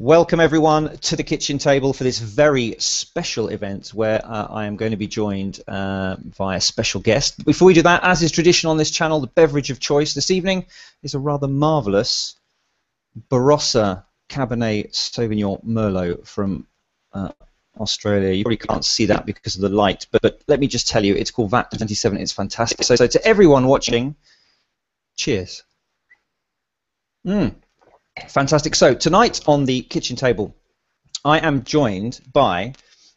Welcome everyone to the kitchen table for this very special event where I am going to be joined by a special guest. Before we do that, as is tradition on this channel, the beverage of choice this evening is a rather marvellous Barossa Cabernet Sauvignon Merlot from Australia. You probably can't see that because of the light, but let me just tell you, it's called VAT 27. It's fantastic. So to everyone watching, cheers. Fantastic. So tonight on the kitchen table, I am joined by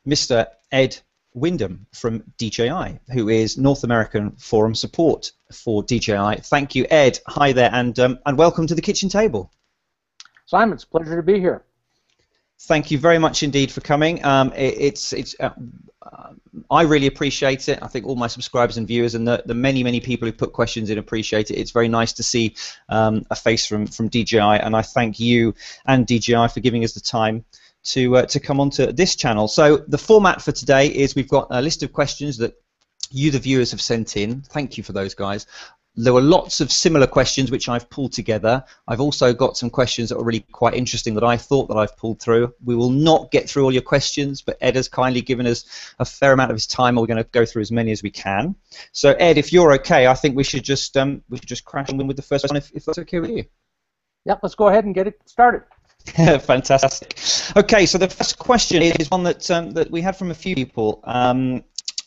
Mr. Ed Wyndham from DJI, who is North American Forum Support for DJI. Thank you, Ed. Hi there, and welcome to the kitchen table. Simon, it's a pleasure to be here. Thank you very much indeed for coming. I really appreciate it. I think all my subscribers and viewers and the many people who put questions in appreciate it. It's very nice to see a face from DJI, and I thank you and DJI for giving us the time to come onto this channel. So the format for today is we've got a list of questions that you, the viewers, have sent in. Thank you for those, guys. There were lots of similar questions which I've pulled together. I've also got some questions that are really quite interesting that I thought that I've pulled through. We will not get through all your questions, but Ed has kindly given us a fair amount of his time, and we're going to go through as many as we can. So Ed, if you're okay, I think we should just crash in with the first one, if that's okay with you. Yep, let's go ahead and get it started. Fantastic. Okay, so the first question is one that we had from a few people.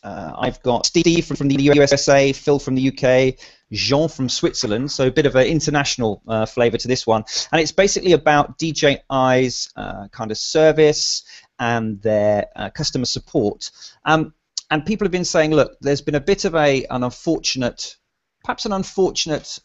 I've got Steve from the USA, Phil from the UK, Jean from Switzerland, so a bit of an international flavour to this one. And it's basically about DJI's kind of service and their customer support. And people have been saying, look, there's been a bit of perhaps an unfortunate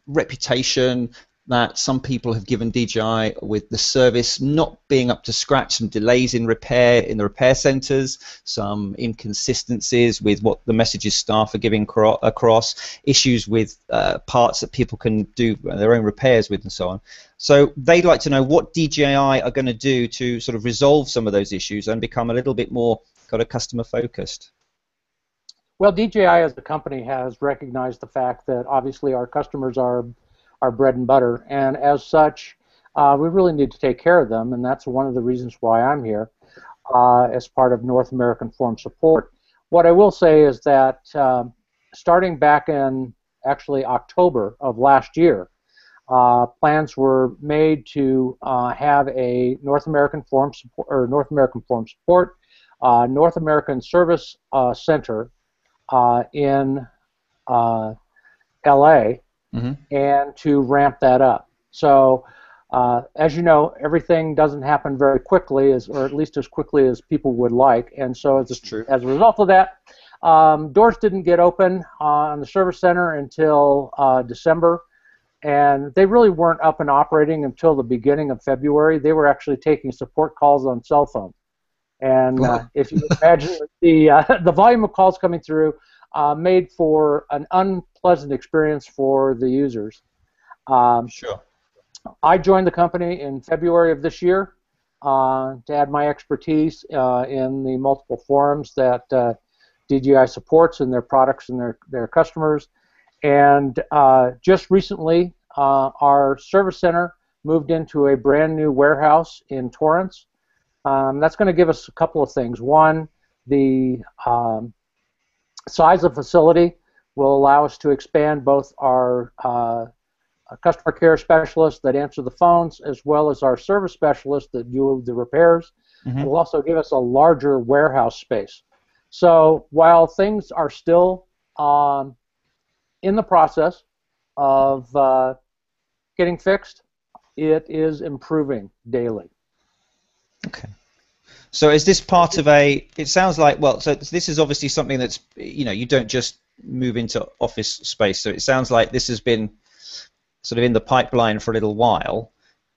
reputation that some people have given DJI with the service not being up to scratch, some delays in repair in the repair centres, some inconsistencies with what the messages staff are giving across, issues with parts that people can do their own repairs with and so on. So they'd like to know what DJI are going to do to sort of resolve some of those issues and become a little bit more kind of customer focused. Well, DJI as a company has recognized the fact that obviously our customers are our bread and butter, and as such, we really need to take care of them, and that's one of the reasons why I'm here as part of North American Forum Support. What I will say is that starting back in actually October of last year, plans were made to have a North American Forum Support, or North American Forum Support, North American Service Center in LA. And to ramp that up. So, as you know, everything doesn't happen very quickly, or at least as quickly as people would like. And so, as a result of that, doors didn't get open on the service center until December, and they really weren't up and operating until the beginning of February. They were actually taking support calls on cell phones. And if you imagine the volume of calls coming through, made for an unpleasant experience for the users. Sure. I joined the company in February of this year to add my expertise in the multiple forums that DJI supports in their products and their customers. And just recently, our service center moved into a brand new warehouse in Torrance. That's going to give us a couple of things. One, the size of facility will allow us to expand both our customer care specialists that answer the phones as well as our service specialists that do the repairs. It will also give us a larger warehouse space. So while things are still in the process of getting fixed, it is improving daily. Okay. So is this part of it sounds like, well, so this is obviously something that's, you don't just move into office space, so it sounds like this has been sort of in the pipeline for a little while.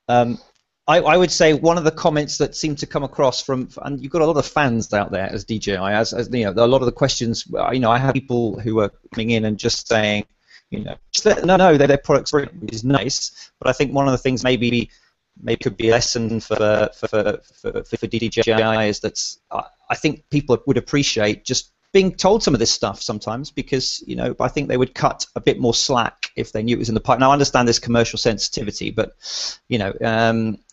I would say one of the comments that seemed to come across and you've got a lot of fans out there as DJI, as a lot of the questions, I have people who are coming in and just saying, just let them know that their product's brilliant, which is nice, but I think one of the things maybe could be a lesson for DJI is that I think people would appreciate just being told some of this stuff sometimes, because I think they would cut a bit more slack if they knew it was in the pipe. Now I understand there's commercial sensitivity, but I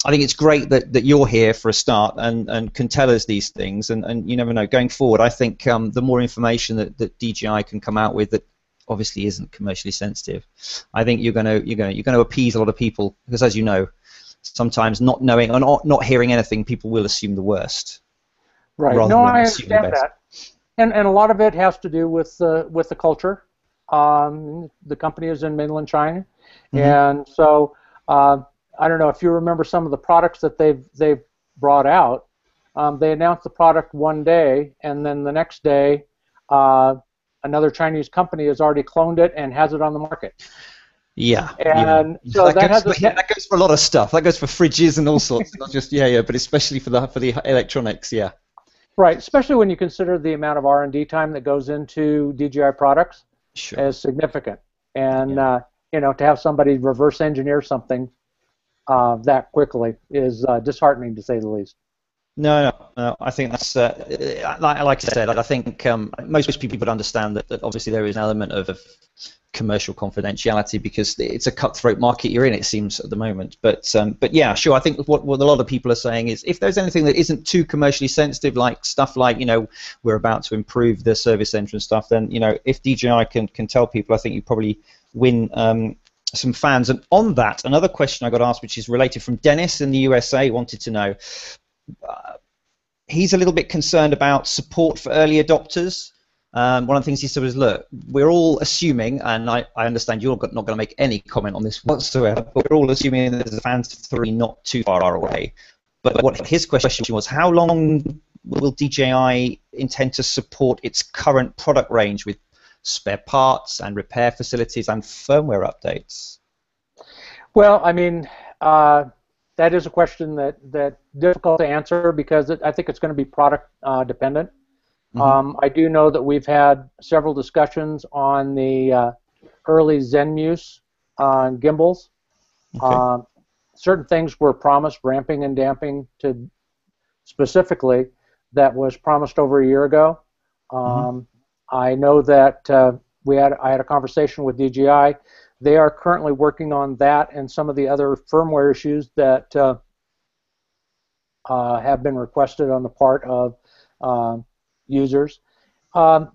think it's great that you're here for a start and can tell us these things, and you never know going forward. I think the more information that DJI can come out with that obviously isn't commercially sensitive, I think you're going to appease a lot of people, because as you know, sometimes not knowing or not hearing anything, people will assume the worst. Right. No, I understand that. And a lot of it has to do with the culture. The company is in mainland China, and so I don't know if you remember some of the products that they've brought out. They announced the product one day, and then the next day, another Chinese company has already cloned it and has it on the market. Yeah, and so that goes for a lot of stuff. That goes for fridges and all sorts, not just but especially for the electronics. Yeah. Right, especially when you consider the amount of R&D time that goes into DJI products as significant, and to have somebody reverse engineer something that quickly is disheartening, to say the least. No, I think that's like I said. I think most people would understand that obviously there is an element of commercial confidentiality, because it's a cutthroat market you're in, it seems, at the moment. But yeah, sure. I think what a lot of people are saying is, if there's anything that isn't too commercially sensitive, like stuff like we're about to improve the service center and stuff, then if DJI can tell people, I think you probably win some fans. And on that, another question I got asked, which is related from Dennis in the USA, wanted to know. He's a little bit concerned about support for early adopters. One of the things he said was, look, we're all assuming, and I understand you're not going to make any comment on this whatsoever, but we're all assuming there's a Phantom 3 not too far away. But what his question was, how long will DJI intend to support its current product range with spare parts and repair facilities and firmware updates? Well, I mean, that is a question that's difficult to answer, because I think it's going to be product dependent. I do know that we've had several discussions on the early Zenmuse gimbals. Okay. Certain things were promised, ramping and damping to specifically, that was promised over a year ago. I know that I had a conversation with DJI. They are currently working on that and some of the other firmware issues that have been requested on the part of users. I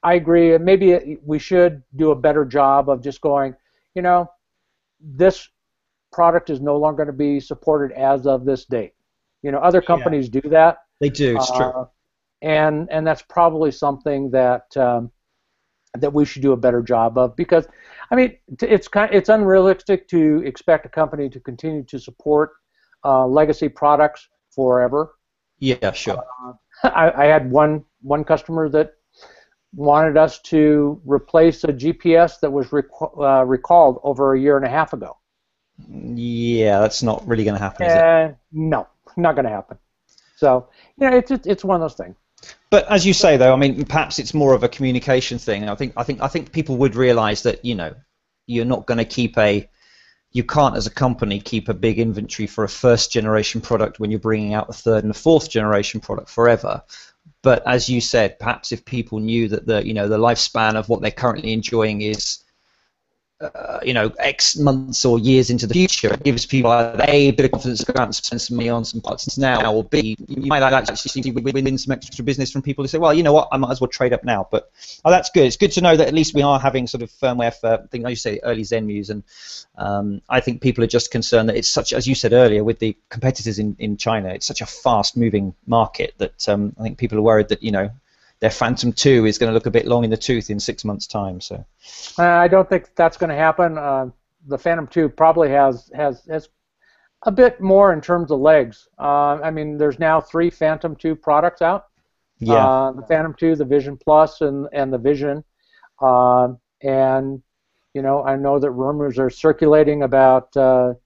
agree. Maybe we should do a better job of just going, this product is no longer going to be supported as of this date. Other companies do that. They do. It's true. And that's probably something that that we should do a better job of, because I mean, it's unrealistic to expect a company to continue to support legacy products forever. Yeah, sure. I had one customer that wanted us to replace a GPS that was recalled over a year and a half ago. Yeah, that's not really going to happen, is it? No, not going to happen. So, it's one of those things. But as you say, though, I mean, perhaps it's more of a communication thing. I think people would realize that you're not going to you can't as a company keep a big inventory for a first generation product when you're bringing out a third and a fourth generation product forever. But as you said, perhaps if people knew that the lifespan of what they're currently enjoying is X months or years into the future, it gives people either A, a bit of confidence to go out and spend some money on some parts now, or B, you might actually win some extra business from people who say, well, you know what, I might as well trade up now. But that's good. It's good to know that at least we are having sort of firmware for things like you say, early Zenmuse, and I think people are just concerned that it's such, as you said earlier, with the competitors in China, it's such a fast-moving market that I think people are worried that their Phantom 2 is going to look a bit long in the tooth in 6 months' time. So, I don't think that's going to happen. The Phantom 2 probably has a bit more in terms of legs. I mean, there's now 3 Phantom 2 products out. Yeah. The Phantom 2, the Vision Plus, and the Vision. And I know that rumors are circulating about a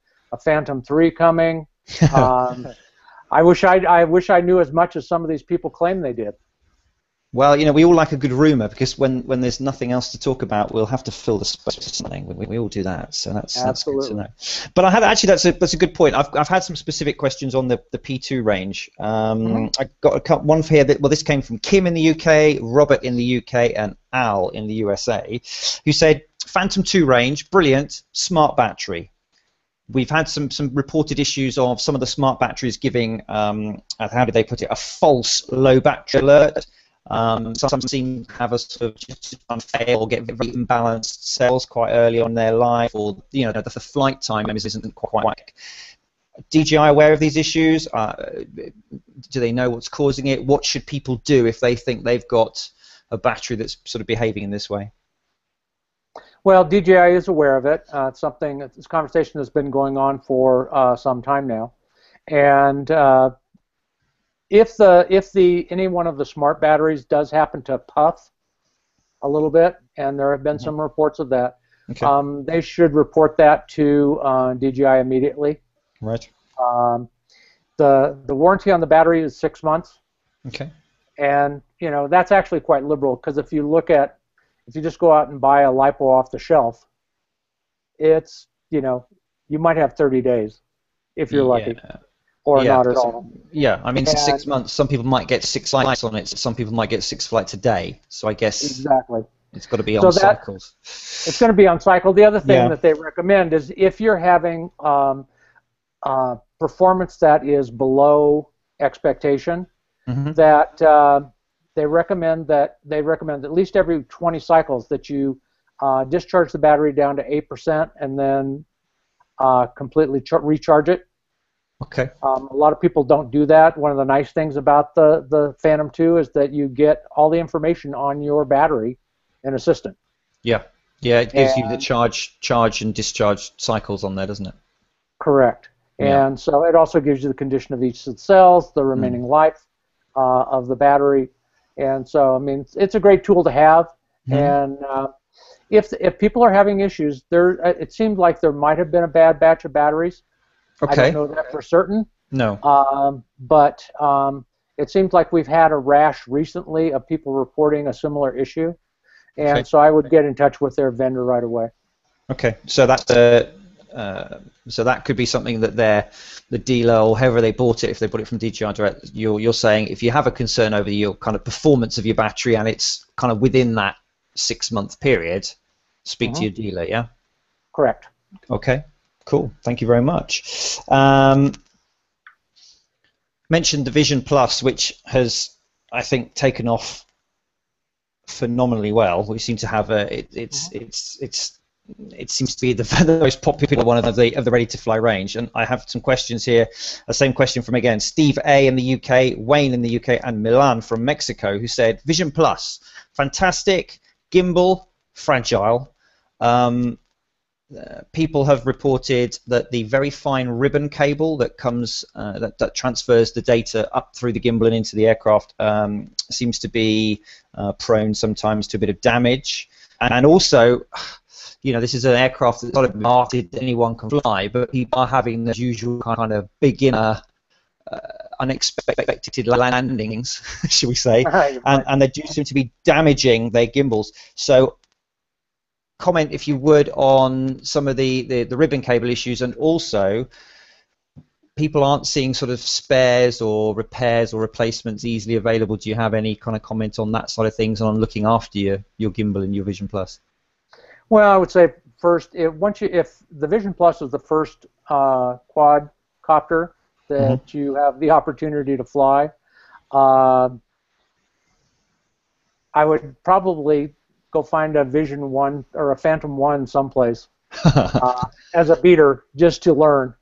Phantom 3 coming. I wish I knew as much as some of these people claim they did. Well, we all like a good rumor, because when there's nothing else to talk about, we'll have to fill the space with something. We all do that, so that's good to know. But I had actually that's a good point. I've had some specific questions on the P2 range. I got one for here. This came from Kim in the UK, Robert in the UK, and Al in the USA, who said Phantom 2 range, brilliant, smart battery. We've had some reported issues of some of the smart batteries giving, how did they put it, a false low battery alert. Some seem to have a sort of just fail or get very imbalanced cells quite early on in their life, or the flight time isn't quite. DJI aware of these issues? Do they know what's causing it? What should people do if they think they've got a battery that's sort of behaving in this way? Well, DJI is aware of it. This conversation has been going on for some time now, and if any one of the smart batteries does happen to puff a little bit, and there have been some reports of that, they should report that to DJI immediately. Right. The warranty on the battery is 6 months. Okay. And that's actually quite liberal, because if you just go out and buy a LiPo off the shelf, it's you might have 30 days if you're lucky. Or not at all. Yeah, I mean, 6 months. Some people might get 6 flights on it. Some people might get 6 flights a day. So I guess exactly it's got to be on cycles. It's going to be on cycle. The other thing that they recommend is if you're having performance that is below expectation, that they recommend at least every 20 cycles that you discharge the battery down to 8% and then completely recharge it. Okay. A lot of people don't do that. One of the nice things about the Phantom 2 is that you get all the information on your battery in Assistant. Yeah. Yeah, it gives you the charge and discharge cycles on there, doesn't it? Correct. Yeah. And so it also gives you the condition of each of the cells, the remaining life of the battery. And so, I mean, it's a great tool to have. And if people are having issues, it seems like there might have been a bad batch of batteries. Okay. I don't know that for certain. No. But it seems like we've had a rash recently of people reporting a similar issue. And so I would get in touch with their vendor right away. Okay. So that's so that could be something that the dealer, or however they bought it, if they bought it from DJI Direct, you're saying if you have a concern over your kind of performance of your battery and it's kind of within that 6 month period, speak to your dealer, yeah? Correct. Okay, cool. Thank you very much. Mentioned the Vision Plus, which has, I think, taken off phenomenally well. We seem to have it seems to be the most popular one of the ready-to-fly range. And I have some questions here. The same question from, again, Steve A. in the UK, Wayne in the UK, and Milan from Mexico, who said, Vision Plus, fantastic, gimbal, fragile. People have reported that the very fine ribbon cable that comes that transfers the data up through the gimbal and into the aircraft seems to be prone sometimes to a bit of damage. And also, this is an aircraft that's not marketed that anyone can fly, but people are having the usual kind of beginner, unexpected landings, shall we say, and they do seem to be damaging their gimbals. So comment, if you would, on some of the ribbon cable issues, and also people aren't seeing sort of spares or repairs or replacements easily available. Do you have any kind of comment on that side of things, and on looking after your gimbal and your Vision Plus? Well, I would say first, if the Vision Plus is the first quadcopter that you have the opportunity to fly, I would probably go find a Vision 1 or a Phantom 1 someplace as a beater just to learn.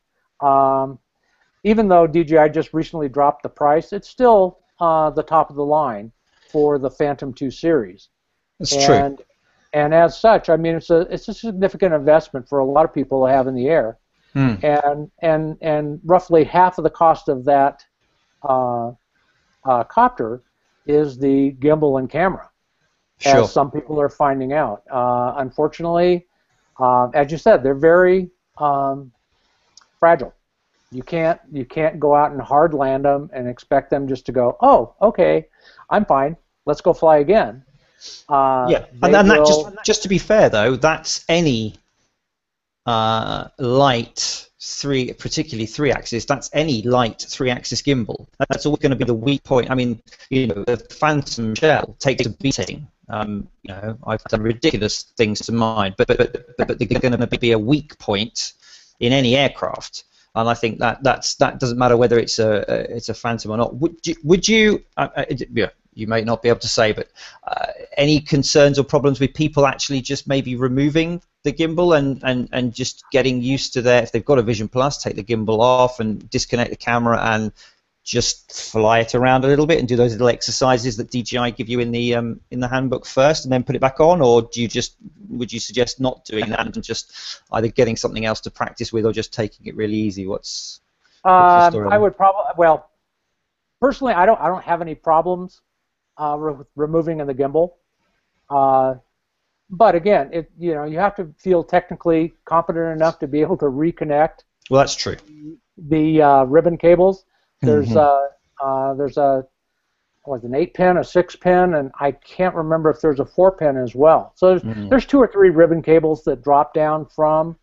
Even though DJI just recently dropped the price, it's still the top of the line for the Phantom 2 series. That's true. And as such, I mean, it's a significant investment for a lot of people to have in the air. And roughly half of the cost of that copter is the gimbal and camera, as some people are finding out. Unfortunately, as you said, they're very fragile. You can't go out and hard land them and expect them just to go, oh, okay, I'm fine. let's go fly again. Yeah, and that just to be fair though, that's any light particularly three-axis. That's any light three-axis gimbal. That's always going to be the weak point. I mean, the Phantom shell takes a beating. I've done ridiculous things to mine, but they're going to be a weak point in any aircraft. And I think that doesn't matter whether it's a Phantom or not. Would you? Yeah, you may not be able to say, but any concerns or problems with people actually just maybe removing the gimbal and just getting used to if they've got a Vision Plus, take the gimbal off and disconnect the camera and just fly it around a little bit and do those little exercises that DJI give you in the handbook first, and then put it back on, or would you suggest not doing that and just either getting something else to practice with or just taking it really easy? What's your story? I would personally, I don't have any problems removing the gimbal. But again, you have to feel technically competent enough to be able to reconnect. Well, that's true. The ribbon cables. There's there's an 8-pin, a 6-pin, and I can't remember if there's a 4-pin as well. So there's 2 or 3 ribbon cables that drop down from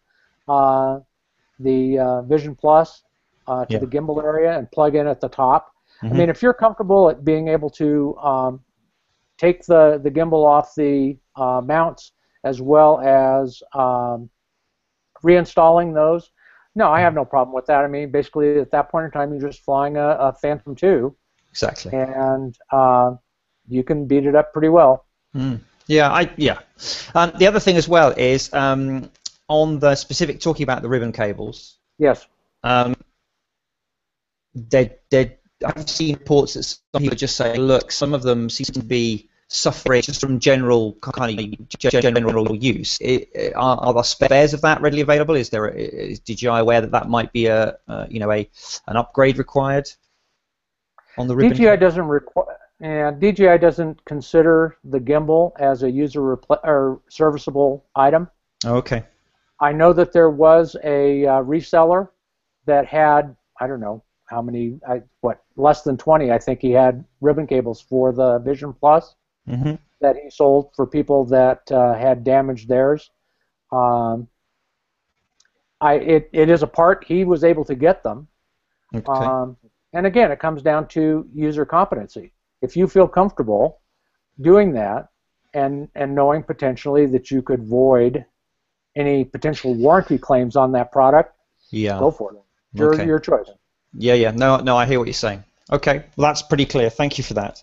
the Vision Plus to the gimbal area and plug in at the top. I mean, if you're comfortable at being able to take the gimbal off the mounts as well as reinstalling those, no, I have no problem with that. I mean, basically at that point in time, you're just flying a Phantom 2. Exactly. And you can beat it up pretty well. Yeah. The other thing as well is on the specific, talking about the ribbon cables. Yes. I've seen reports that some people just say, look, some of them seem to be suffering just from general use. Are there spares of that readily available? Is DJI aware that might be an upgrade required on the ribbon? DJI doesn't require. And DJI doesn't consider the gimbal as a user or serviceable item. Okay. I know that there was a reseller that had, I don't know how many, less than 20, I think he had ribbon cables for the Vision Plus that he sold for people that had damaged theirs. It is a part, he was able to get them. Okay. And again, it comes down to user competency. If you feel comfortable doing that and knowing potentially that you could void any potential warranty claims on that product, go for it. Your choice. Yeah. No, I hear what you're saying. Okay, well, that's pretty clear. Thank you for that.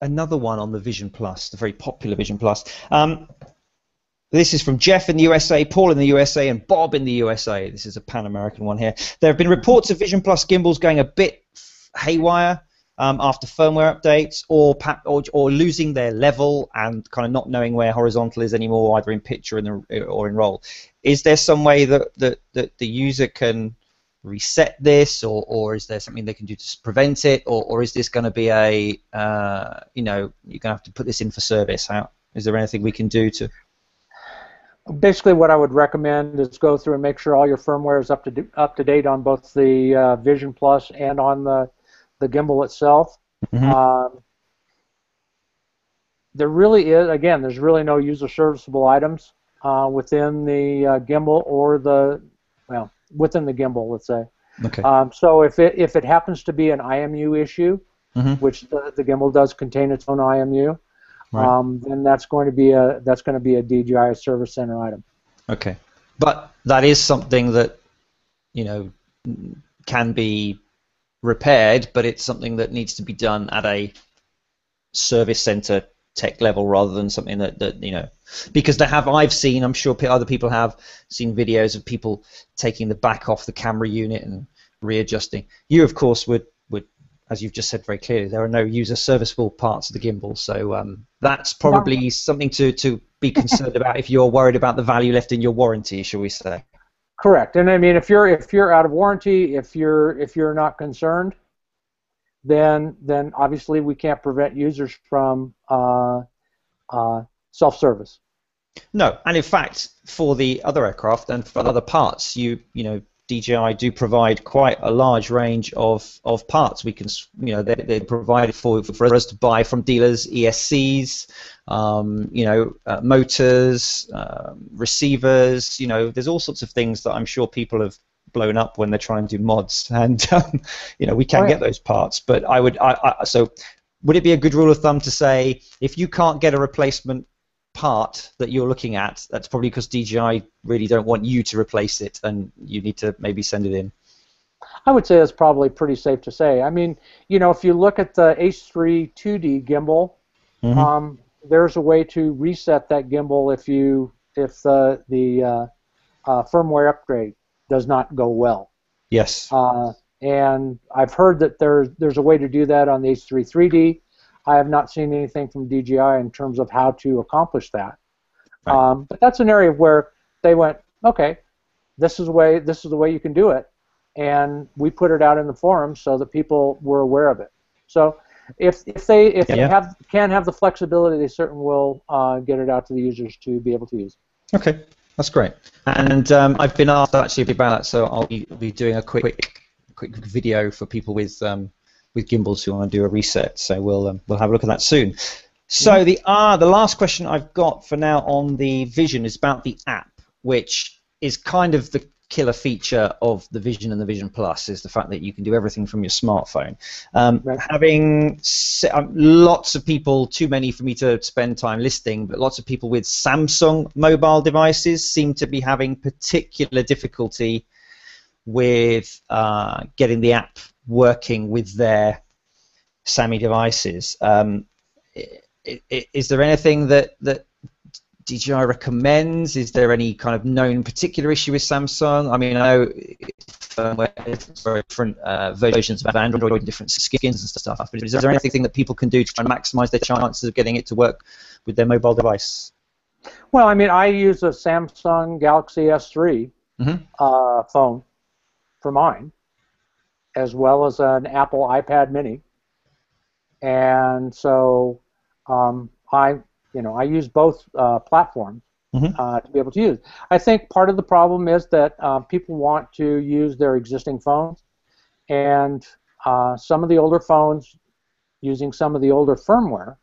Another one on the Vision Plus, the very popular Vision Plus. This is from Jeff in the USA, Paul in the USA, and Bob in the USA. This is a Pan-American one here. There have been reports of Vision Plus gimbals going a bit haywire after firmware updates, or losing their level and kind of not knowing where horizontal is anymore, either in picture or in roll. Is there some way that the user can reset this, or is there something they can do to prevent it, or is this going to be you're going to have to put this in for service? Is there anything we can do to? Basically, what I would recommend is go through and make sure all your firmware is up to date on both the Vision Plus and on the gimbal itself. There really is, again, there's really no user serviceable items within the gimbal within the gimbal, let's say. Okay. So if it happens to be an IMU issue, which the gimbal does contain its own IMU, right. Then that's going to be a DJI Service Center item. Okay, but that is something that can be repaired, but it's something that needs to be done at a service center tech level rather than something that because I've seen, I'm sure other people have seen videos of people taking the back off the camera unit and readjusting. You, of course, would, as you've just said very clearly, there are no user serviceable parts of the gimbal, so that's probably something to be concerned about if you're worried about the value left in your warranty, shall we say? Correct. And I mean, if you're out of warranty, if you're not concerned, then obviously we can't prevent users from self-service. No, and in fact, for the other aircraft and for other parts, DJI do provide quite a large range of parts. We can, they provide for us to buy from dealers, ESCs, motors, receivers. There's all sorts of things that I'm sure people have blown up when they're trying to do mods, and we can get those parts. But so would it be a good rule of thumb to say if you can't get a replacement part that you're looking at, that's probably because DJI really don't want you to replace it, and you need to maybe send it in? I would say that's probably pretty safe to say. I mean, if you look at the H3 2D gimbal, there's a way to reset that gimbal if the firmware upgrade does not go well. Yes. And I've heard that there's a way to do that on the H3 3D. I have not seen anything from DJI in terms of how to accomplish that. Right. But that's an area where they went, okay, this is the way you can do it, and we put it out in the forum so that people were aware of it. So if they can have the flexibility, they certainly will get it out to the users to be able to use. Okay, that's great. And I've been asked actually about that, so I'll be doing a quick video for people with gimbals who want to do a reset. So we'll have a look at that soon. So the last question I've got for now on the Vision is about the app, which is kind of the killer feature of the Vision and the Vision Plus, is the fact that you can do everything from your smartphone. Having lots of people, too many for me to spend time listing, but lots of people with Samsung mobile devices seem to be having particular difficulty with getting the app working with their SAMI devices. Is there anything that DJI recommends? Is there any kind of known particular issue with Samsung? I mean, I know firmware, different versions of Android and different skins and stuff, but is there anything that people can do to try and maximize their chances of getting it to work with their mobile device? Well, I mean, I use a Samsung Galaxy S3 phone for mine, as well as an Apple iPad Mini, and so I use both platforms to be able to use. I think part of the problem is that people want to use their existing phones, and some of the older phones, using some of the older firmware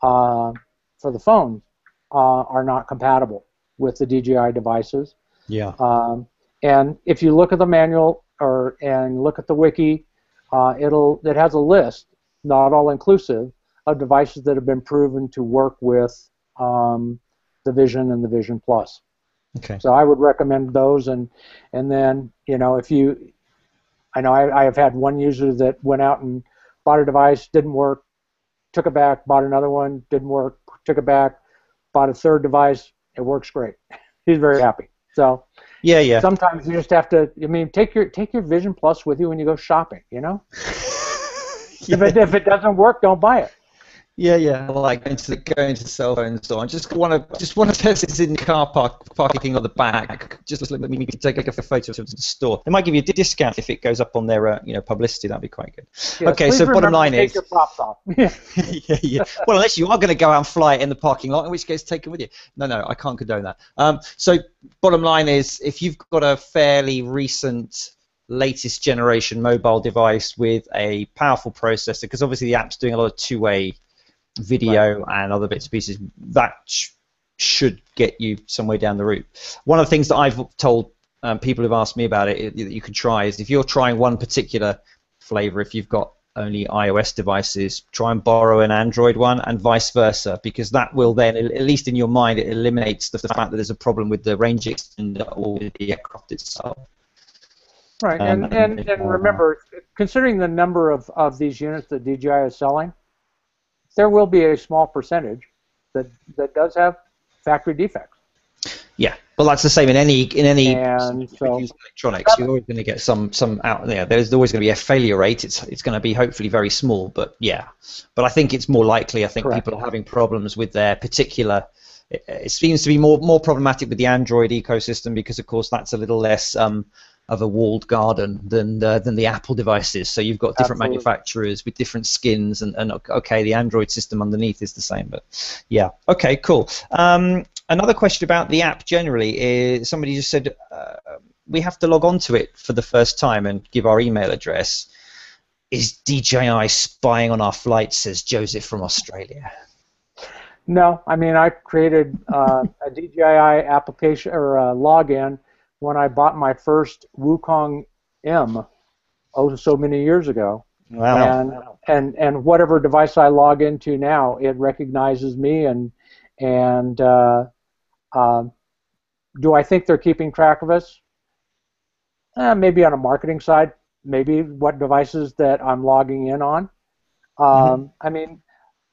for the phones, are not compatible with the DJI devices. Yeah. And if you look at the manual and look at the wiki, it has a list, not all inclusive, of devices that have been proven to work with the Vision and the Vision Plus. Okay. So I would recommend those, and then I know I have had one user that went out and bought a device, didn't work, took it back, bought another one, didn't work, took it back, bought a third device, it works great. He's very happy. So yeah. Sometimes you just have to. I mean, take your Vision Plus with you when you go shopping. If it doesn't work, don't buy it. Yeah. Like going to the cell phone store. I just want to test this in the car parking on the back. Just let me take a photo of the store. They might give you a discount if it goes up on their publicity. That'd be quite good. Yes, okay, so bottom line is. Take your props off. yeah. Well, unless you are going to go out and fly it in the parking lot, in which case take it with you. No, I can't condone that. So bottom line is, if you've got a fairly recent, latest generation mobile device with a powerful processor, because obviously the app's doing a lot of two-way video and other bits and pieces, that should get you somewhere down the route. One of the things that I've told people who've asked me about it that you can try is, if you're trying one particular flavor, if you've got only iOS devices, try and borrow an Android one, and vice versa, because that will then, at least in your mind, it eliminates the fact that there's a problem with the range extender or with the aircraft itself. Right, and remember, considering the number of these units that DJI is selling, there will be a small percentage that does have factory defects. Yeah, well, that's the same in any so, electronics. You're always going to get some out there. There's always going to be a failure rate. It's going to be hopefully very small, but yeah. But I think it's more likely. I think correct. People are having problems with their particular. It seems to be more problematic with the Android ecosystem, because of course that's a little less of a walled garden than the Apple devices. So you've got different Absolutely. manufacturers with different skins, and okay, the Android system underneath is the same, but yeah. Okay, cool. Another question about the app generally is somebody just said we have to log on to it for the first time and give our email address. Is DJI spying on our flights, says Joseph from Australia? No, I mean, I created a DJI application or a login when I bought my first Wukong M so many years ago. Wow. And whatever device I log into now, it recognizes me. And do I think they're keeping track of us? Maybe on a marketing side, maybe what devices that I'm logging in on. I mean,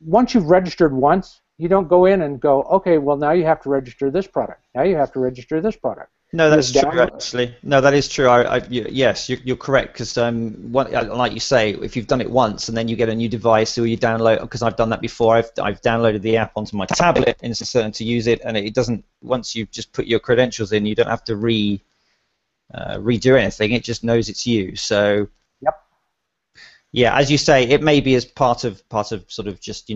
once you've registered once, you don't go in and go, okay, well, now you have to register this product. Now you have to register this product. No, that's true, actually. No, that is true. Yes, you're correct, because like you say, if you've done it once and then you get a new device or you download, because I've done that before, I've downloaded the app onto my tablet and certain to use it, and it doesn't, once you just put your credentials in, you don't have to redo anything. It just knows it's you. So, yep. Yeah, as you say, it may be as part of sort of just,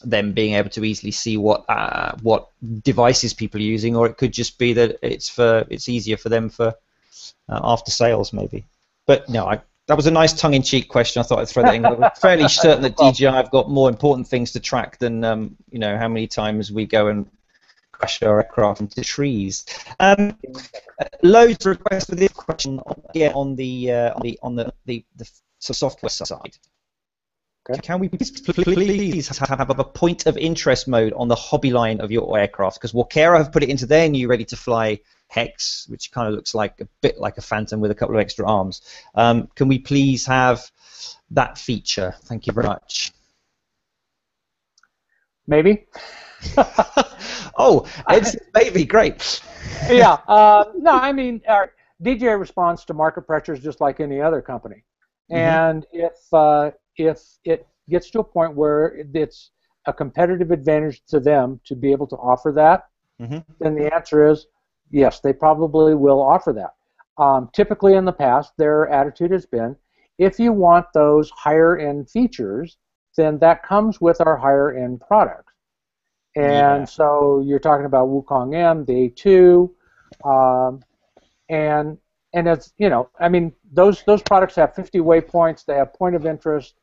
them being able to easily see what devices people are using, or it could just be that it's easier for them for after sales maybe. But no, that was a nice tongue-in-cheek question. I thought I'd throw that in. I'm fairly certain that DJI have got more important things to track than how many times we go and crash our aircraft into trees. Loads of requests for this question on the software side. Okay. Can we please have a point of interest mode on the hobby line of your aircraft? Because Walkera have put it into their new ready-to-fly Hex, which kind of looks like a bit like a Phantom with a couple of extra arms. Can we please have that feature? Thank you very much. Maybe. Oh, it's maybe great. Yeah. No, I mean, DJI responds to market pressures just like any other company, and if it gets to a point where it's a competitive advantage to them to be able to offer that, then the answer is yes, they probably will offer that. Typically in the past, their attitude has been, if you want those higher-end features, then that comes with our higher-end products. And so you're talking about Wukong M, the A2, and it's, I mean, those products have 50 waypoints, they have point of interest.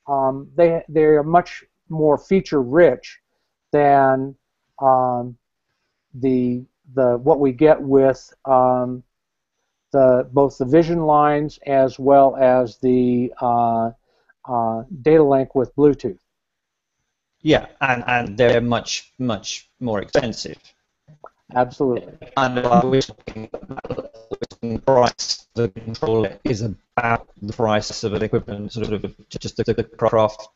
They are much more feature rich than what we get with both the Vision lines as well as the data link with Bluetooth. Yeah, and they're much more expensive. Absolutely. And we're talking about the price. The controller is about the price of an equivalent, sort of just the craft,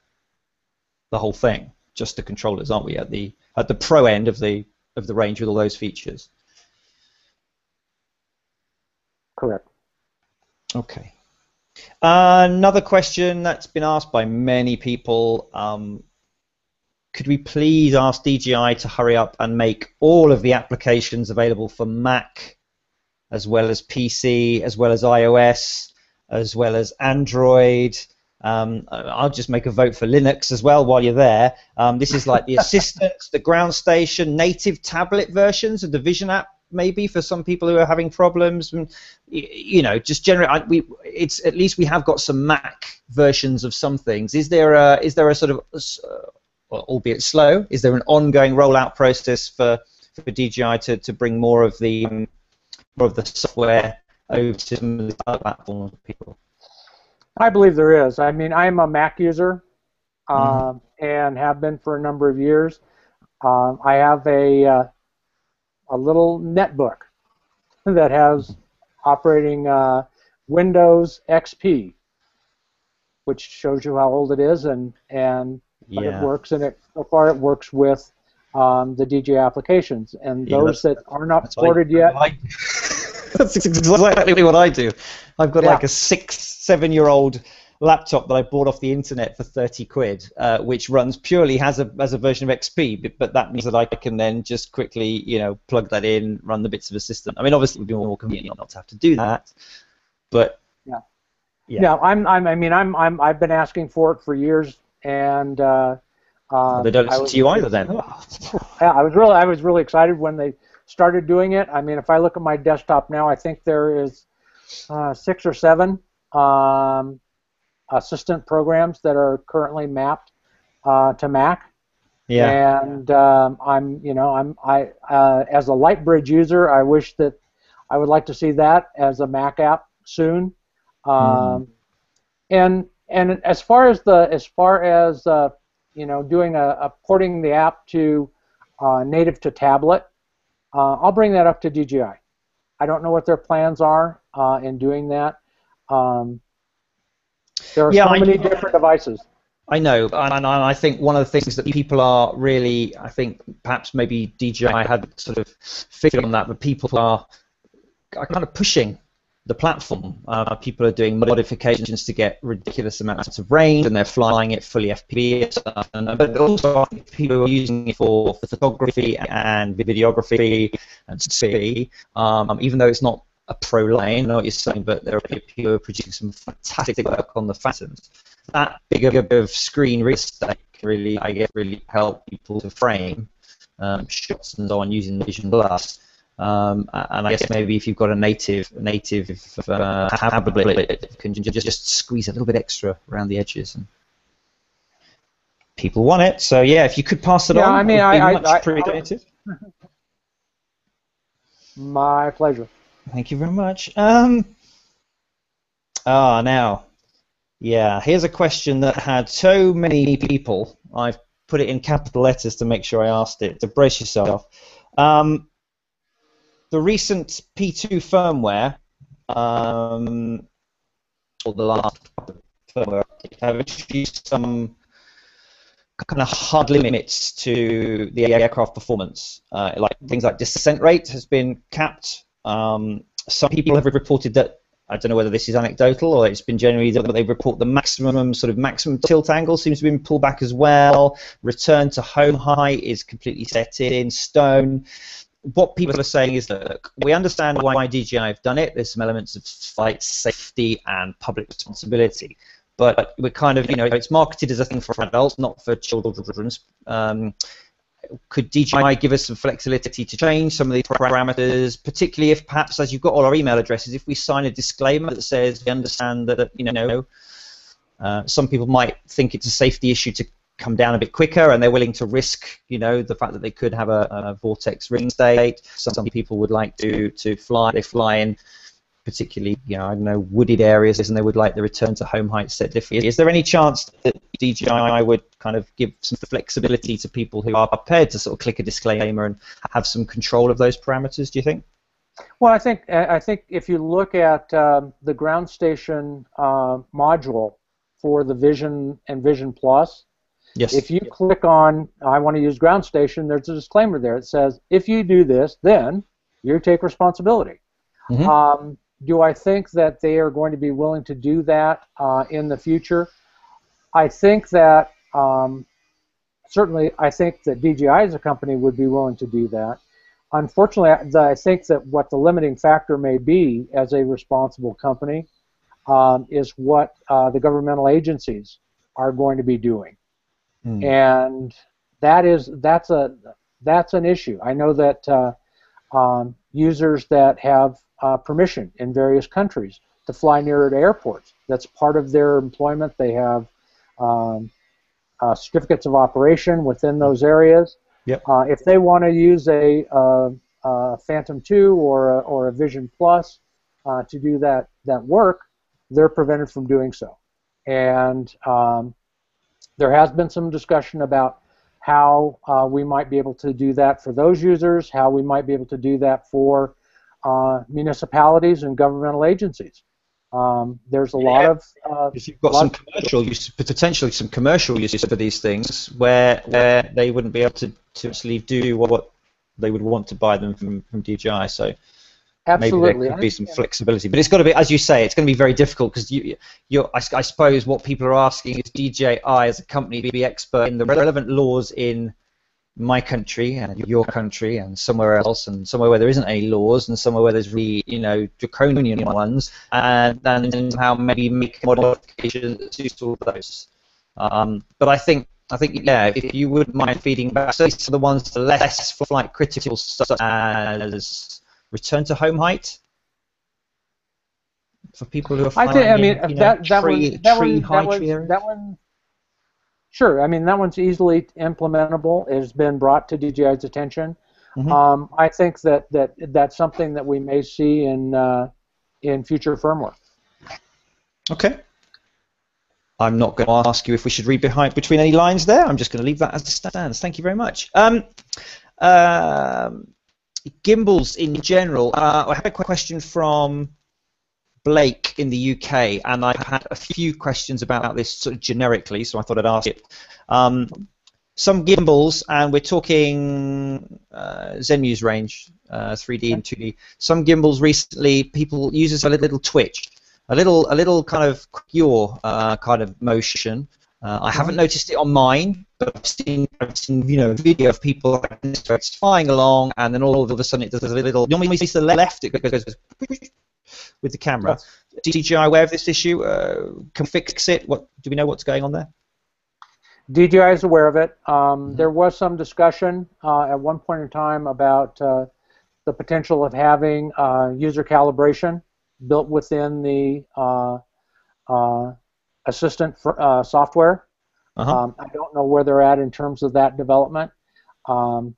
the whole thing, just the controllers, aren't we? At the pro end of the range with all those features. Correct. Okay. Another question that's been asked by many people. Could we please ask DJI to hurry up and make all of the applications available for Mac, as well as PC, as well as iOS, as well as Android? I'll just make a vote for Linux as well while you're there. This is like the Assistant, the Ground Station, native tablet versions of the Vision app, maybe for some people who are having problems. And, just generally, it's at least we have got some Mac versions of some things. Is there a sort of albeit slow, is there an ongoing rollout process for DJI to bring more of the software over to some of the other platforms for people? I believe there is. I mean, I'm a Mac user and have been for a number of years. I have a little netbook that has operating Windows XP, which shows you how old it is and but it works, and so far it works with the DJI applications, and those that are not ported yet. That's exactly what I do. I've got like a 6-7-year-old laptop that I bought off the internet for 30 quid, which runs purely has a version of XP, but that means that I can then just quickly, plug that in, run the bits of a system. I mean, obviously it would be more convenient not to have to do that, but I've been asking for it for years, and They don't listen to you either, then. Yeah, I was really excited when they started doing it. I mean, if I look at my desktop now, I think there is 6 or 7 assistant programs that are currently mapped to Mac. Yeah. And as a Lightbridge user, I wish that I would like to see that as a Mac app soon. And as far as doing a porting the app to native to tablet, I'll bring that up to DJI. I don't know what their plans are in doing that. There are so many different devices. I know, and I think one of the things that people are really, I think perhaps maybe DJI had sort of figured on that, but people are kind of pushing the platform. People are doing modifications to get ridiculous amounts of range, and they're flying it fully FPV and stuff. But also, I think people are using it for photography and videography and speed, even though it's not a pro line. I know what you're saying, but there are people who are producing some fantastic work on the Phantoms. That big of screen real estate really, I guess, really help people to frame shots and so on using Vision Plus. And I guess maybe if you've got a native tablet, you can just squeeze a little bit extra around the edges, and people want it. So yeah, if you could pass it on, I mean, much appreciated. My pleasure. Thank you very much. Now. Yeah, here's a question that had so many people. I've put it in capital letters to make sure I asked it, to brace yourself. The recent P2 firmware, or the last firmware, have introduced some kind of hard limits to the aircraft performance. Like things like descent rate has been capped. Some people have reported that, I don't know whether this is anecdotal or it's been generally that they report the maximum tilt angle seems to have been pulled back as well. Return to home height is completely set in stone. What people are saying is that, look, we understand why DJI have done it. There's some elements of flight safety and public responsibility, but we're kind of, it's marketed as a thing for adults, not for children. Could DJI give us some flexibility to change some of these parameters, particularly if perhaps, as you've got all our email addresses, if we sign a disclaimer that says we understand that some people might think it's a safety issue to come down a bit quicker, and they're willing to risk, the fact that they could have a vortex ring state. Some people would like to fly. They fly in particularly, I don't know, wooded areas, and they would like the return to home height set differently. Is there any chance that DJI would kind of give some flexibility to people who are prepared to sort of click a disclaimer and have some control of those parameters, do you think? Well, I think if you look at the ground station module for the Vision and Vision Plus, yes. If you click on, I want to use ground station, there's a disclaimer there. It says, if you do this, then you take responsibility. Mm-hmm. Do I think that they are going to be willing to do that in the future? I think that certainly I think that DJI as a company would be willing to do that. Unfortunately, I think that what the limiting factor may be as a responsible company is what the governmental agencies are going to be doing, and that's an issue. I know that users that have permission in various countries to fly nearer to airports, that's part of their employment. They have certificates of operation within those areas. Yep. If they want to use a Phantom 2 or a Vision Plus to do that work, they're prevented from doing so. And there has been some discussion about how we might be able to do that for those users, how we might be able to do that for municipalities and governmental agencies. There's a lot of if you've got some commercial use, potentially some commercial uses for these things, where they wouldn't be able to actually do what they would want to buy them from DJI. So absolutely, maybe there could be some flexibility, but it's got to be, as you say, it's going to be very difficult because I suppose what people are asking is DJI as a company to be expert in the relevant laws in my country and your country and somewhere else, and somewhere where there isn't any laws, and somewhere where there's really, draconian ones, and then somehow maybe make modifications to all those. But I think I think, yeah, if you wouldn't mind feeding back, so to the ones that are less flight critical, such as return to home height, for people who are flying in, tree high areas. That one, sure. I mean, that one's easily implementable. It has been brought to DJI's attention. Mm-hmm. I think that's something that we may see in future firmware. Okay. I'm not going to ask you if we should read between any lines there. I'm just going to leave that as it stands. Thank you very much. Gimbals in general. I had a question from Blake in the UK, and I've had a few questions about this sort of generically, so I thought I'd ask it. Some gimbals, and we're talking Zenmuse range, 3D and 2D. Some gimbals recently, people uses a little twitch. A little kind of yaw kind of motion. I haven't noticed it on mine, but I've seen video of people it's flying along, and then all of a sudden it does a little. Normally to the left, it goes with the camera. Yes. DJI aware of this issue? Can we fix it? Do we know what's going on there? DJI is aware of it. There was some discussion at one point in time about the potential of having user calibration built within the assistant software. I don't know where they're at in terms of that development. I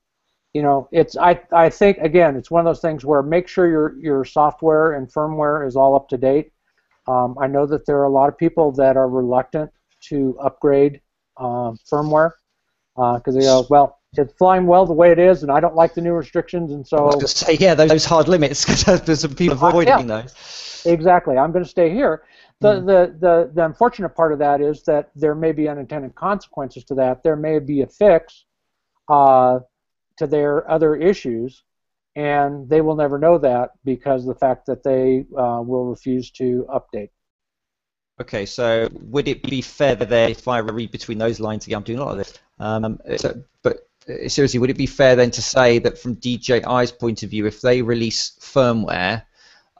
think again, it's one of those things where make sure your software and firmware is all up to date. I know that there are a lot of people that are reluctant to upgrade firmware because they go, well, it's flying well the way it is, and I don't like the new restrictions, and so. I was going to say, yeah, those hard limits, because there's some people avoiding those. Exactly. I'm going to stay here. The unfortunate part of that is that there may be unintended consequences to that. There may be a fix to their other issues, and they will never know that because of the fact that they will refuse to update. Okay, so would it be fair that if I read between those lines again, I'm doing a lot of this, but seriously, would it be fair then to say that from DJI's point of view, if they release firmware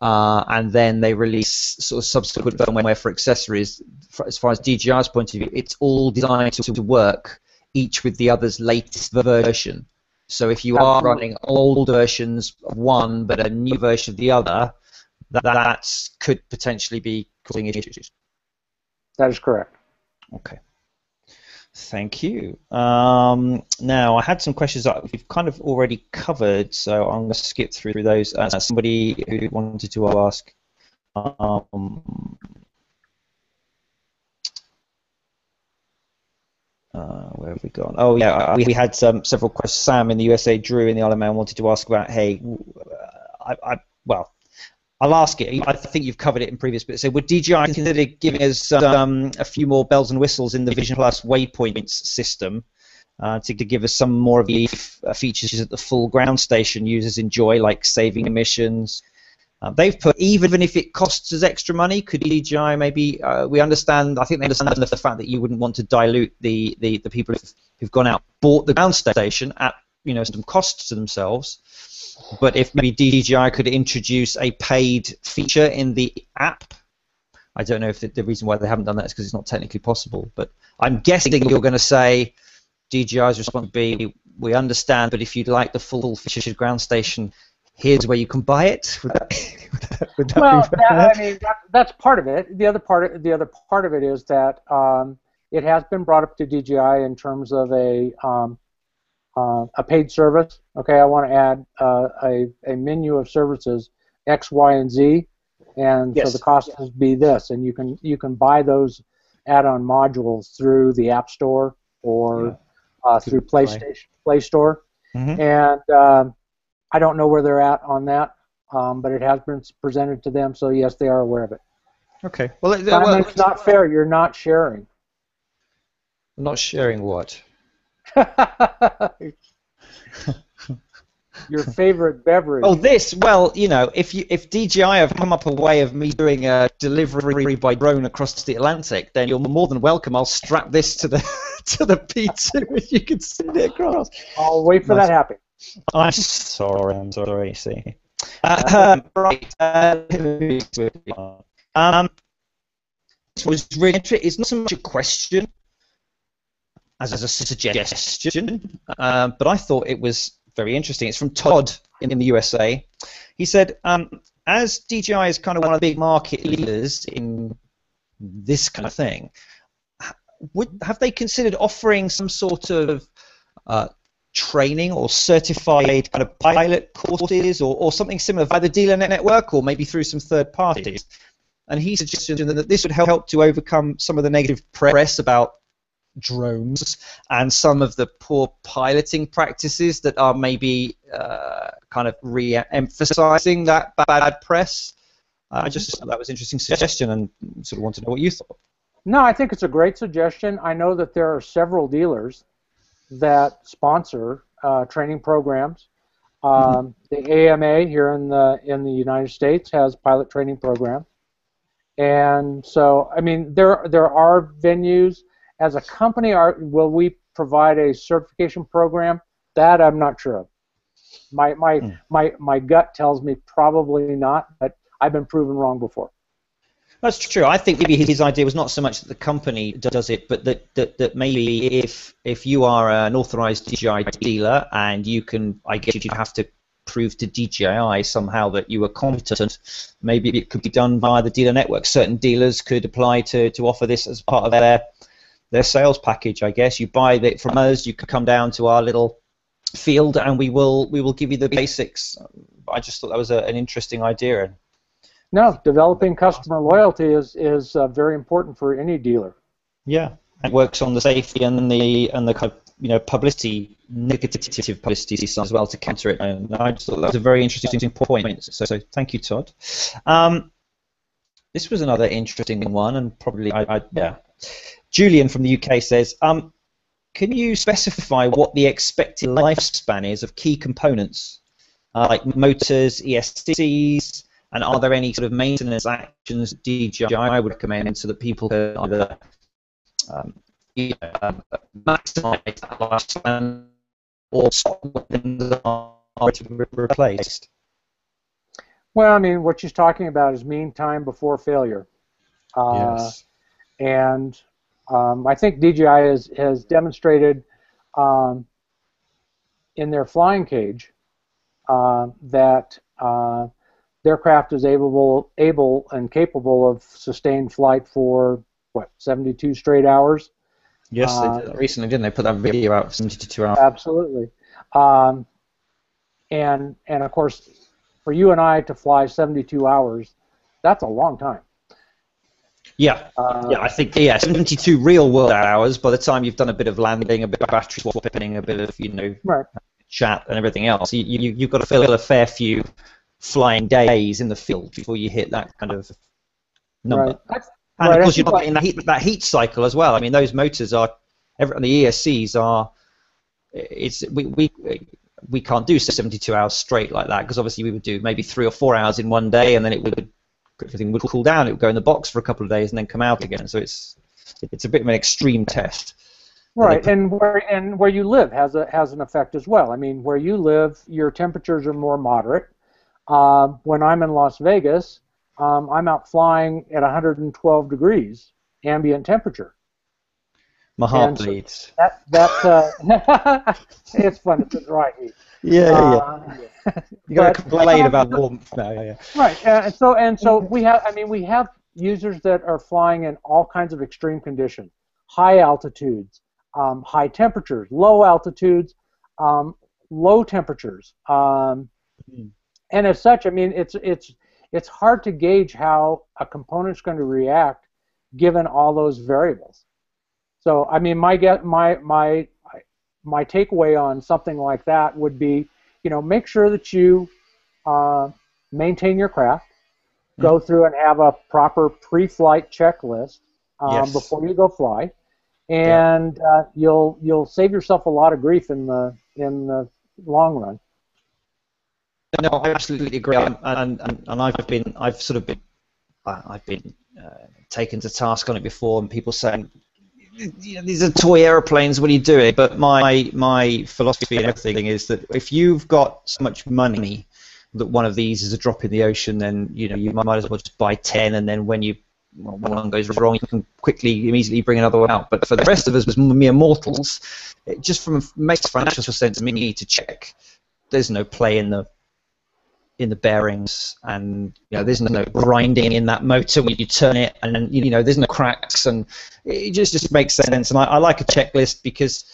and then they release sort of subsequent firmware for accessories, as far as DJI's point of view, it's all designed to work each with the other's latest version. So if you are running old versions of one but a new version of the other, that could potentially be causing issues. That is correct. Okay. Thank you. Now, I had some questions that we've kind of already covered, so I'm going to skip through those. Somebody who wanted to ask, where have we gone? Oh, yeah, we had several questions. Sam in the USA, Drew in the Isle of Man wanted to ask about, hey, well, I'll ask it. I think you've covered it in previous bits. So would DJI consider giving us a few more bells and whistles in the Vision Plus Waypoints system to give us some more of the features that the full ground station users enjoy, like saving emissions? They've put, even if it costs us extra money, could DJI maybe, we understand, I think they understand the fact that you wouldn't want to dilute the people who've gone out, bought the ground station at some costs to themselves. But if maybe DJI could introduce a paid feature in the app, I don't know if the reason why they haven't done that is because it's not technically possible. But I'm guessing you're going to say DJI's response would be, we understand, but if you'd like the full featured ground station, here's where you can buy it. That's part of it. The other part of it is that it has been brought up to DJI in terms of a paid service. Okay, I want to add a menu of services X, Y, and Z, and yes. So the cost will be this, and you can buy those add-on modules through the App Store or through Play Store, and I don't know where they're at on that, but it has been presented to them, so yes, they are aware of it. Okay. Well, it's not fair. You're not sharing. Not sharing what? Your favorite beverage. Oh, this. Well, if DJI have come up a way of me doing a delivery by drone across the Atlantic, then you're more than welcome. I'll strap this to the P2 and you can send it across. I'll wait for that to happen. I'm sorry. See. Right. This was really interesting. It's not so much a question as a suggestion, but I thought it was very interesting. It's from Todd in the USA. He said, as DJI is kind of one of the big market leaders in this kind of thing, have they considered offering some sort of training or certified kind of pilot courses or something similar via the dealer network or maybe through some third parties? And he suggested that this would help to overcome some of the negative press about drones and some of the poor piloting practices that are maybe kind of re-emphasizing that bad press. I just thought that was an interesting suggestion and sort of want to know what you thought. No, I think it's a great suggestion. I know that there are several dealers that sponsor training programs. The AMA here in the United States has pilot training programs, and so I mean there are venues. As a company, will we provide a certification program? That I'm not sure of. My gut tells me probably not, but I've been proven wrong before. That's true. I think maybe his idea was not so much that the company does it, but that maybe if you are an authorized DJI dealer and you can, I guess you have to prove to DJI somehow that you are competent, maybe it could be done via the dealer network. Certain dealers could apply to offer this as part of their sales package, I guess. You buy it from us, you can come down to our little field and we will give you the basics. I just thought that was an interesting idea. No, developing customer loyalty is very important for any dealer. Yeah, it works on the safety and the kind of publicity, negative publicity side as well to counter it. And I just thought that was a very interesting point. So thank you, Todd. This was another interesting one, and probably yeah. Julian from the UK says, can you specify what the expected lifespan is of key components like motors, ESCs, and are there any sort of maintenance actions DJI would recommend so that people can either maximize that lifespan or stop when things are to be replaced? Well, I mean, what she's talking about is mean time before failure. Yes. And I think DJI has demonstrated in their flying cage that their craft is able and capable of sustained flight for, what, 72 straight hours? Yes, they did that recently, didn't they? Put that video out for 72 hours. Absolutely. And of course, for you and I to fly 72 hours, that's a long time. Yeah, I think 72 real-world hours. By the time you've done a bit of landing, a bit of battery swapping, a bit of right. chat and everything else, you've got to fill a fair few flying days in the field before you hit that kind of number. Right. And of course, you're not getting that heat cycle as well. I mean, those motors are, the ESCs are. We can't do 72 hours straight like that because obviously we would do maybe 3 or 4 hours in one day, and then everything would cool down. It would go in the box for a couple of days and then come out again. So it's a bit of an extreme test. Right, and where you live has an effect as well. I mean, where you live, your temperatures are more moderate. When I'm in Las Vegas, I'm out flying at 112 degrees ambient temperature. My heart bleeds. It's fun. It's dry heat. Yeah. You got to complain about warmth now. Yeah. Right, and so we have users that are flying in all kinds of extreme conditions, high altitudes, high temperatures, low altitudes, low temperatures, and as such, I mean, it's hard to gauge how a component's going to react given all those variables. So, I mean, my takeaway on something like that would be, make sure that you maintain your craft, go through and have a proper pre-flight checklist before you go fly, and you'll save yourself a lot of grief in the long run. No, I absolutely agree, and I've been taken to task on it before, and people saying, these are toy airplanes, what are you doing? But my philosophy and everything is that if you've got so much money that one of these is a drop in the ocean, then you might as well just buy 10, and then when you well, one goes wrong, you can quickly, immediately bring another one out. But for the rest of us, as mere mortals, it just makes financial sense to me to check there's no play in the bearings, and there's no grinding in that motor when you turn it, and there's no cracks, and it just makes sense. And I like a checklist because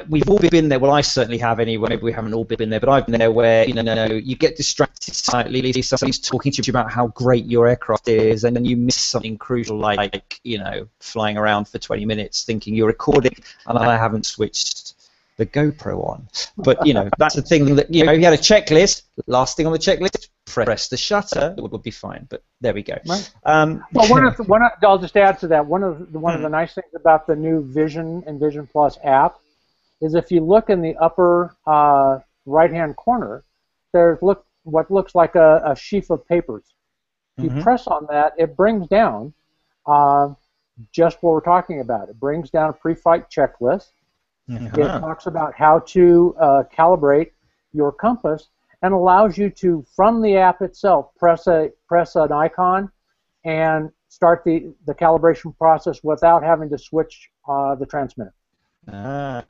we've all been there. Well, I certainly have anyway. Maybe we haven't all been there, but I've been there where you get distracted slightly. Somebody's talking to you about how great your aircraft is, and then you miss something crucial, like flying around for 20 minutes thinking you're recording, and I haven't switched the GoPro on. But that's the thing that if you had a checklist, last thing on the checklist, press the shutter, it would be fine. But there we go. Right. Well, I'll just add to that. One of the nice things about the new Vision and Vision Plus app is if you look in the upper right-hand corner, there's what looks like a sheaf of papers. If you press on that, it brings down just what we're talking about. It brings down a pre-flight checklist. It talks about how to calibrate your compass and allows you to, from the app itself, press an icon and start the calibration process without having to switch the transmitter. And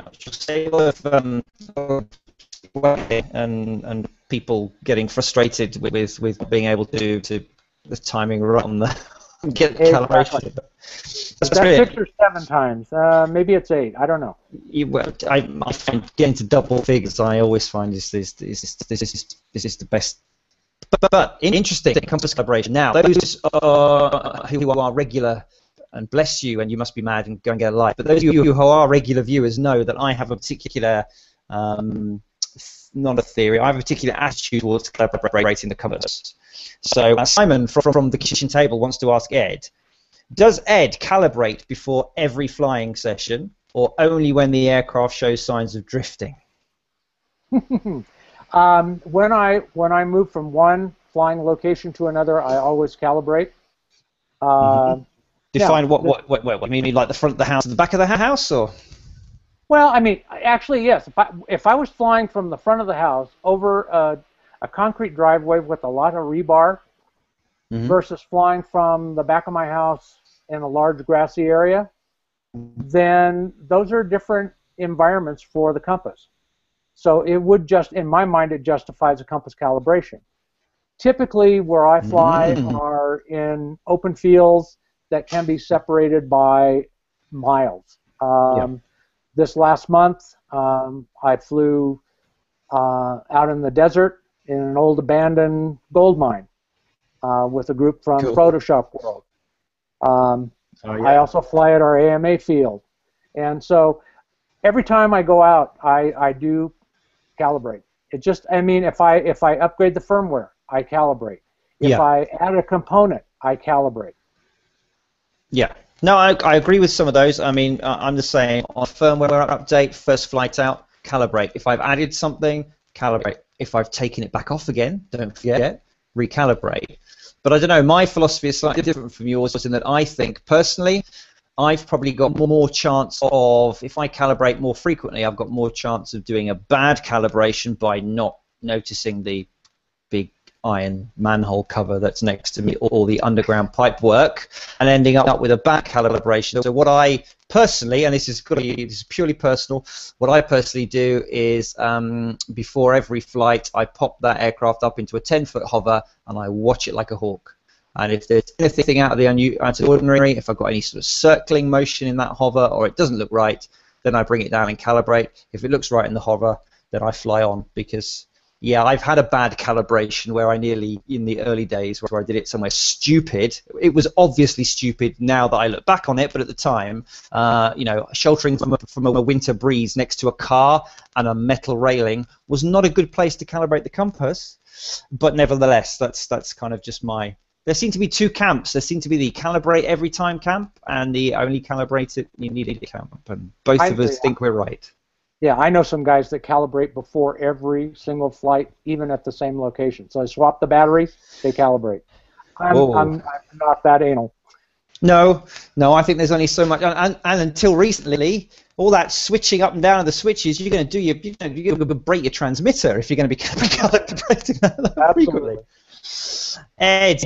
people getting frustrated with being able to the timing right on the get the calibration. That's 6 or 7 times. Maybe it's 8. I don't know. I find getting to double figures. I always find this is the best. But interesting compass calibration. Now, those who are regular, and bless you, and you must be mad and go and get a light. But those of you who are regular viewers know that I have a particular, not a theory, I have a particular attitude towards calibrating the compass. So Simon from the kitchen table wants to ask Ed, does Ed calibrate before every flying session, or only when the aircraft shows signs of drifting? When I move from one flying location to another, I always calibrate. Define what you mean, like the front of the house and the back of the house, or? Well, I mean, actually, yes. If I was flying from the front of the house over a concrete driveway with a lot of rebar versus flying from the back of my house in a large grassy area, then those are different environments for the compass. So it would just, in my mind, it justifies a compass calibration. Typically, where I fly are in open fields that can be separated by miles. This last month, I flew out in the desert in an old abandoned gold mine with a group from Photoshop World. I also fly at our AMA field. And so every time I go out, I do calibrate. It just, I mean, if I upgrade the firmware, I calibrate. If I add a component, I calibrate. Yeah. No, I agree with some of those. I mean, I'm the same. On firmware update, first flight out, calibrate. If I've added something, calibrate. If I've taken it back off again, don't forget, recalibrate. But I don't know, my philosophy is slightly different from yours in that I think, personally, I've probably got more chance of, if I calibrate more frequently, I've got more chance of doing a bad calibration by not noticing the big iron manhole cover that's next to me, or the underground pipe work, and ending up with a bad calibration. So what I personally, and this is purely personal, what I personally do is before every flight, I pop that aircraft up into a 10-foot hover and I watch it like a hawk. And if there's anything out of the ordinary, if I've got any sort of circling motion in that hover, or it doesn't look right, then I bring it down and calibrate. If it looks right in the hover, then I fly on, because yeah, I've had a bad calibration where I nearly, in the early days, where I did it somewhere stupid. It was obviously stupid now that I look back on it, but at the time, sheltering from a winter breeze next to a car and a metal railing was not a good place to calibrate the compass. But nevertheless, that's kind of just my... There seem to be two camps. There seem to be the calibrate every time camp and the only calibrate it you need it camp. And both of us think we're right. Yeah, I know some guys that calibrate before every single flight, even at the same location. So I swap the battery, they calibrate. I'm not that anal. No, I think there's only so much. And until recently, all that switching up and down of the switches, you're going to break your transmitter if you're going to be calibrating that frequently. Ed,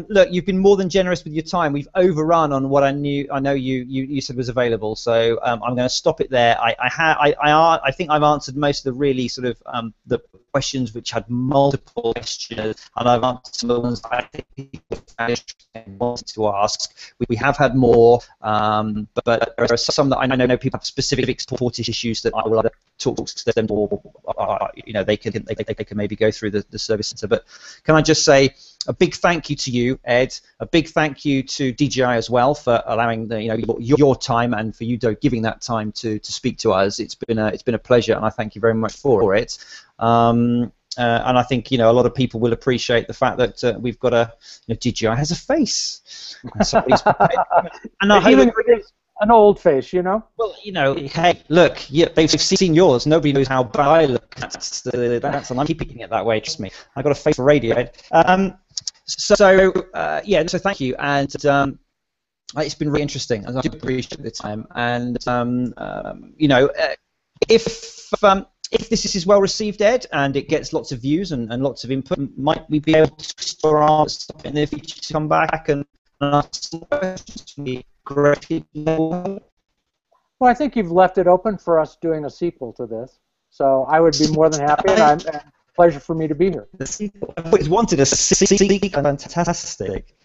look, you've been more than generous with your time. We've overrun on what I know you said was available, so I'm going to stop it there. I think I've answered most of the really sort of the questions which had multiple questions, and I've answered some of the ones that I think people found interesting wanted to ask. We have had more, but there are some that I know people have specific support issues that I will either talk to them, or they can maybe go through the service center. But can I just say a big thank you to you, Ed. A big thank you to DJI as well for allowing your time, and for you giving that time to speak to us. It's been a pleasure, and I thank you very much for it. And I think a lot of people will appreciate the fact that we've got DJI has a face, and I hope an old face, Well, hey, look, they've seen yours. Nobody knows how bad I look. And I'm keeping it that way. Trust me. I got a face for radio. So thank you, and it's been really interesting, and I do appreciate the time. And if this is well received, Ed, and it gets lots of views and lots of input, might we be able to store our stuff in the future to come back and ask some questions? Well, I think you've left it open for us doing a sequel to this, so I would be more than happy, and it's a pleasure for me to be here. The sequel. I've always wanted a sequel. Fantastic.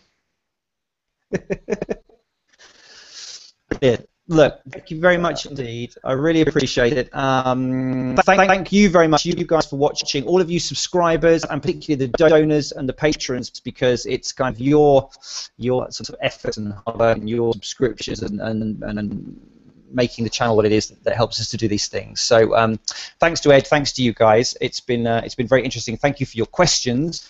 Yeah. Look, thank you very much indeed. I really appreciate it. Thank you very much, you guys, for watching. All of you subscribers, and particularly the donors and the patrons, because it's kind of your sort of effort and hard work and your subscriptions and making the channel what it is that helps us to do these things. So thanks to Ed, thanks to you guys. It's been very interesting. Thank you for your questions.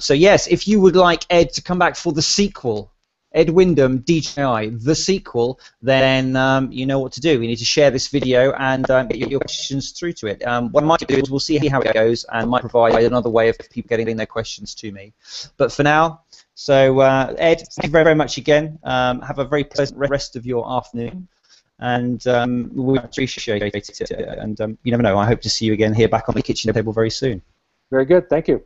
So yes, if you would like Ed to come back for the sequel, Ed Wyndham, DJI, the sequel, then you know what to do. We need to share this video and get your questions through to it. What I might do is we'll see how it goes, and might provide another way of people getting their questions to me. But for now, so Ed, thank you very, very much again. Have a very pleasant rest of your afternoon, and we appreciate it. And you never know, I hope to see you again here back on the kitchen table very soon. Very good, thank you.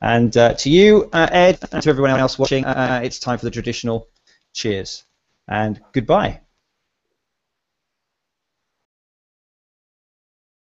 And to you, Ed, and to everyone else watching, it's time for the traditional cheers and goodbye.